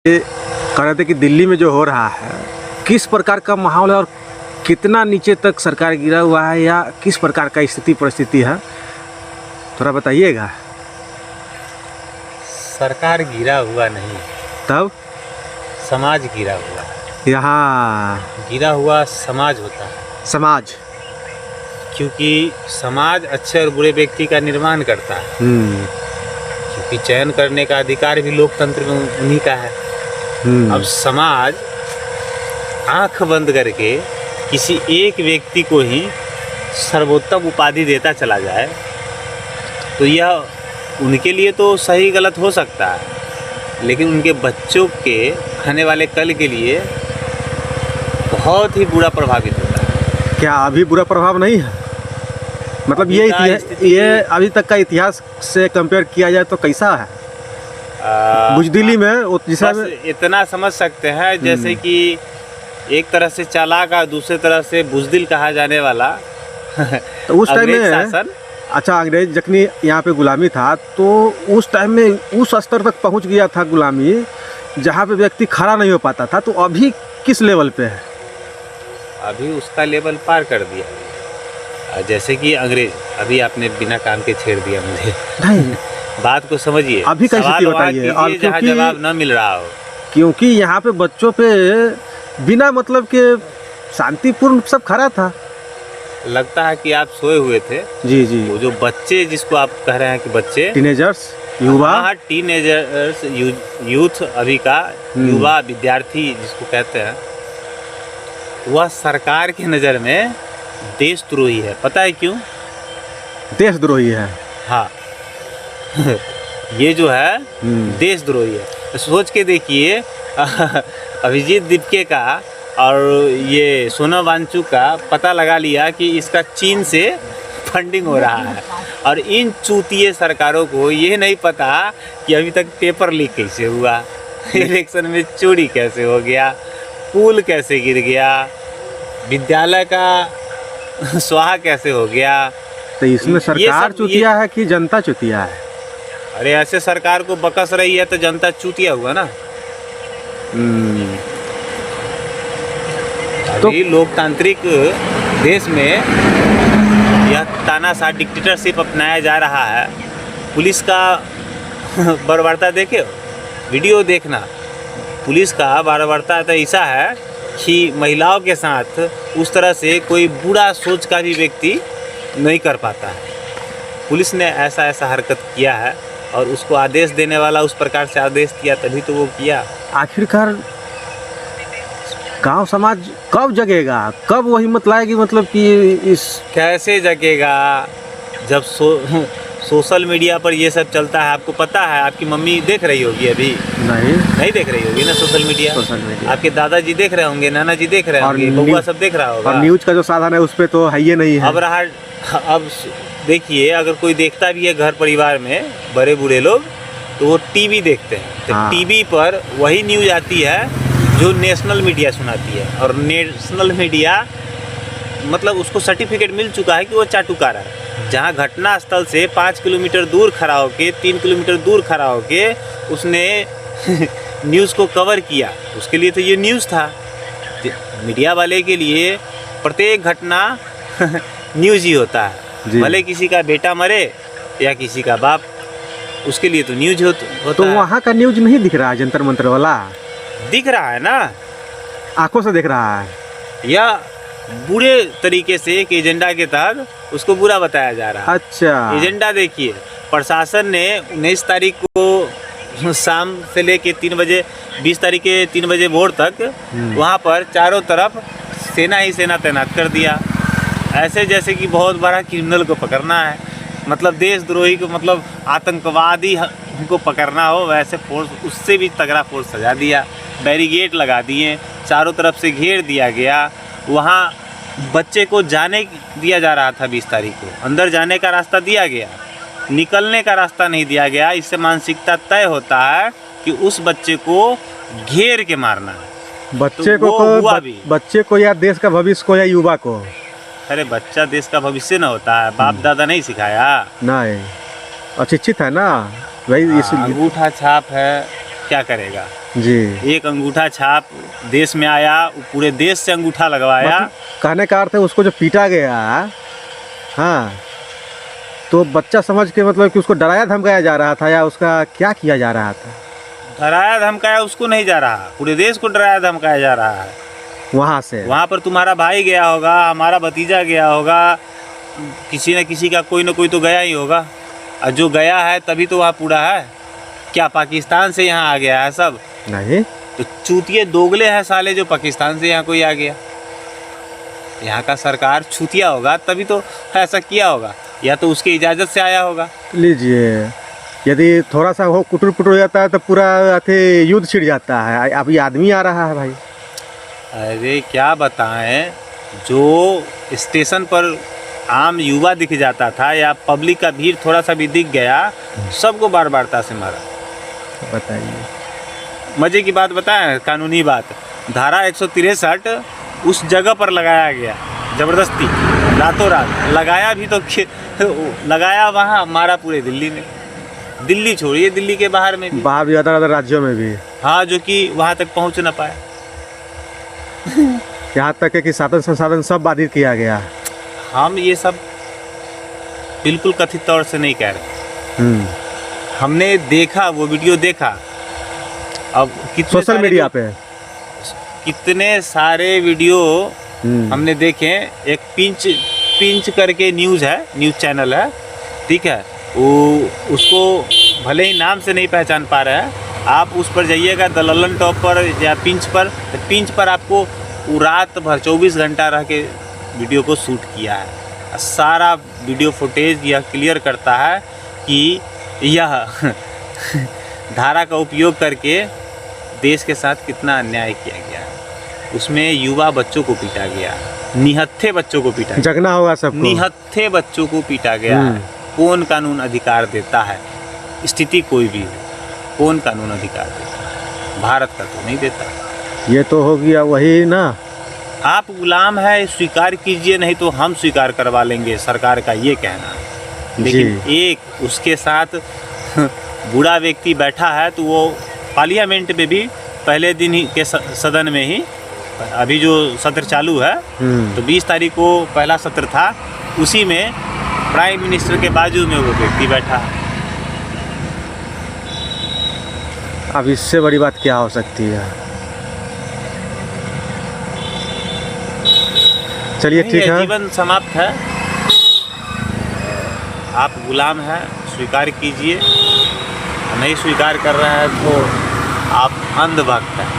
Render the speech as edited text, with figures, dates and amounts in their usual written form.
ये कह रहे थे कि दिल्ली में जो हो रहा है किस प्रकार का माहौल है और कितना नीचे तक सरकार गिरा हुआ है या किस प्रकार का स्थिति परिस्थिति है, थोड़ा बताइएगा। सरकार गिरा हुआ नहीं, तब समाज गिरा हुआ है। यहाँ गिरा हुआ समाज होता है, समाज, क्योंकि समाज अच्छे और बुरे व्यक्ति का निर्माण करता है। क्योंकि चयन करने का अधिकार भी लोकतंत्र में उन्हीं का है। अब समाज आंख बंद करके किसी एक व्यक्ति को ही सर्वोत्तम उपाधि देता चला जाए तो यह उनके लिए तो सही गलत हो सकता है, लेकिन उनके बच्चों के आने वाले कल के लिए बहुत ही बुरा प्रभावित होता है। क्या अभी बुरा प्रभाव नहीं है? मतलब ये अभी तक का इतिहास से कंपेयर किया जाए तो कैसा है? बुजदिली में बस इतना समझ सकते हैं जैसे कि एक तरह से चालाक और दूसरे तरह से बुजदिल कहा जाने वाला तो उस टाइम में अच्छा, अंग्रेज जखनी यहाँ पे गुलामी था तो उस टाइम में उस स्तर तक पहुँच गया था गुलामी जहाँ पे व्यक्ति खड़ा नहीं हो पाता था। तो अभी किस लेवल पे है? अभी उसका लेवल पार कर दिया। जैसे कि अंग्रेज, अभी आपने बिना काम के छेड़ दिया मुझे। नहीं बात को समझिए, अभी कैसे बताइए। और जहाँ जवाब न मिल रहा हो, क्योंकि यहाँ पे बच्चों पे बिना मतलब के शांतिपूर्ण सब खड़ा था। लगता है कि आप सोए हुए थे। जी जी, वो जो बच्चे जिसको आप कह रहे हैं कि बच्चे, टीनेजर्स, युवा, टीनेजर्स, यूथ, अभी का युवा विद्यार्थी जिसको कहते हैं, वह सरकार की नज़र में देशद्रोही है। पता है क्यों? देशद्रोही है। हाँ ये जो है देशद्रोही है। सोच के देखिए अभिजीत दीपके का और ये सोनम वांगचुक का पता लगा लिया कि इसका चीन से फंडिंग हो रहा है, और इन चूतिए सरकारों को ये नहीं पता कि अभी तक पेपर लीक कैसे हुआ, इलेक्शन में चोरी कैसे हो गया, पुल कैसे गिर गया, विद्यालय का स्वाहा कैसे हो गया। तो इसमें सरकार चूतिया है कि जनता चूतिया है? अरे ऐसे सरकार को बकस रही है तो जनता चूतिया हुआ ना। तो अभी लोकतांत्रिक देश में यह तानाशाह डिक्टेटरशिप अपनाया जा रहा है। पुलिस का बर्बरता देखे, वीडियो देखना, पुलिस का बर्बरता तो ऐसा है कि महिलाओं के साथ उस तरह से कोई बुरा सोच का भी व्यक्ति नहीं कर पाता है। पुलिस ने ऐसा हरकत किया है और उसको आदेश देने वाला उस प्रकार से आदेश किया, तभी तो वो किया। आखिरकार गांव समाज कब जगेगा, कब वो हिम्मत लाएगी? मतलब कि इस कैसे जगेगा जब सोशल मीडिया पर ये सब चलता है। आपको पता है, आपकी मम्मी देख रही होगी, अभी नहीं देख रही होगी ना सोशल मीडिया। आपके दादाजी देख रहे होंगे, नाना जी देख रहे होंगे, बउआ सब देख रहा होगा। और न्यूज का जो साधन है उस पर तो है ही नहीं है। अब देखिए, अगर कोई देखता भी है घर परिवार में बड़े बूढ़े लोग, तो वो टीवी देखते हैं। तो टीवी पर वही न्यूज आती है जो नेशनल मीडिया सुनाती है, और नेशनल मीडिया मतलब उसको सर्टिफिकेट मिल चुका है कि वो चाटुकारा है। जहाँ घटना स्थल से 5 किलोमीटर दूर खड़ा होके, 3 किलोमीटर दूर खड़ा होके उसने न्यूज़ को कवर किया, उसके लिए तो ये न्यूज़ था। मीडिया वाले के लिए प्रत्येक घटना न्यूज़ ही होता है, भले किसी का बेटा मरे या किसी का बाप, उसके लिए तो न्यूज़ होता तो वहाँ का न्यूज़ नहीं दिख रहा है? जंतर मंतर वाला दिख रहा है ना, आंखों से दिख रहा है, या बुरे तरीके से एक एजेंडा के तहत उसको बुरा बताया जा रहा है। अच्छा, एजेंडा देखिए, प्रशासन ने 19 तारीख को शाम से लेके 3 बजे, 20 तारीख के 3 बजे भोर तक वहाँ पर चारों तरफ सेना ही सेना तैनात कर दिया, ऐसे जैसे कि बहुत बड़ा क्रिमिनल को पकड़ना है, मतलब देशद्रोही को, मतलब आतंकवादी को पकड़ना हो, वैसे फोर्स, उससे भी तगड़ा फोर्स सजा दिया, बैरिकेड लगा दिए, चारों तरफ से घेर दिया गया। वहाँ बच्चे को जाने दिया जा रहा था 20 तारीख को, अंदर जाने का रास्ता दिया गया, निकलने का रास्ता नहीं दिया गया। इससे मानसिकता तय होता है कि उस बच्चे को घेर के मारना है। बच्चे को या देश का भविष्य को या युवा को? अरे बच्चा देश का भविष्य न होता है, बाप दादा नहीं सिखाया? नहीं, अशिक्षित है ना भाई। अंगूठा छाप है, क्या करेगा। जी। एक अंगूठा छाप देश में आया, वो पूरे देश से अंगूठा लगवाया। कहने का अर्थ है उसको जो पीटा गया, हाँ, तो बच्चा समझ के मतलब कि उसको डराया धमकाया जा रहा था या उसका क्या किया जा रहा था? डराया धमकाया उसको नहीं जा रहा, पूरे देश को डराया धमकाया जा रहा है। वहाँ से वहाँ पर तुम्हारा भाई गया होगा, हमारा भतीजा गया होगा, किसी न किसी का कोई ना कोई तो गया ही होगा। और जो गया है तभी तो वहाँ पूरा है। क्या पाकिस्तान से यहाँ आ गया है सब? नहीं। तो चूतिए दोगले हैं साले, जो पाकिस्तान से यहाँ कोई आ गया। यहाँ का सरकार छूतिया होगा तभी तो ऐसा किया होगा, या तो उसकी इजाज़त से आया होगा। लीजिए, यदि थोड़ा सा हो कुटुर पुटर हो जाता है तो पूरा अथे युद्ध छिड़ जाता है। अभी आदमी आ रहा है भाई। अरे क्या बताएं, जो स्टेशन पर आम युवा दिख जाता था या पब्लिक का भीड़ थोड़ा सा भी दिख गया, सबको बार बारता से मारा। बताइए। मज़े की बात बताएं, कानूनी बात, धारा 163 उस जगह पर लगाया गया ज़बरदस्ती, रातों रात लगाया भी तो लगाया वहाँ, मारा पूरे दिल्ली में। दिल्ली छोड़िए, दिल्ली के बाहर में भी, बाहर भी अदर राज्यों में भी। हाँ, जो कि वहाँ तक पहुँच ना पाए। यहाँ तक है कि साधन संसाधन सब बाधित किया गया। हम ये सब बिल्कुल कथित तौर से नहीं कह रहे, हमने देखा, वो वीडियो देखा। अब सोशल मीडिया पे कितने सारे वीडियो हमने देखे। एक पिंच करके न्यूज़ है, न्यूज़ चैनल है, ठीक है, वो उसको भले ही नाम से नहीं पहचान पा रहे हैं, आप उस पर जाइएगा दललन टॉप पर या पिंच पर, तो पिंच पर आपको वो रात भर 24 घंटा रह के वीडियो को शूट किया है। सारा वीडियो फुटेज यह क्लियर करता है कि यह धारा का उपयोग करके देश के साथ कितना अन्याय किया गया है। उसमें युवा बच्चों को पीटा गया, निहत्थे बच्चों को पीटा गया, जगना होगा सबको, निहत्थे बच्चों को पीटा गया है। कौन कानून अधिकार देता है? स्थिति कोई भी हो, कौन कानून अधिकार देता है? भारत का तो नहीं देता। ये तो हो गया वही ना, आप गुलाम है, स्वीकार कीजिए, नहीं तो हम स्वीकार करवा लेंगे, सरकार का ये कहना है। लेकिन एक उसके साथ बूढ़ा व्यक्ति बैठा है, तो वो पार्लियामेंट में भी पहले दिन ही के सदन में ही, अभी जो सत्र चालू है, तो 20 तारीख को पहला सत्र था, उसी में प्राइम मिनिस्टर के बाजू में वो व्यक्ति बैठा है। अब इससे बड़ी बात क्या हो सकती है? चलिए ठीक है, जीवन समाप्त है, आप गुलाम हैं, स्वीकार कीजिए। नहीं स्वीकार कर रहे हैं तो आप अंधभक्त हैं।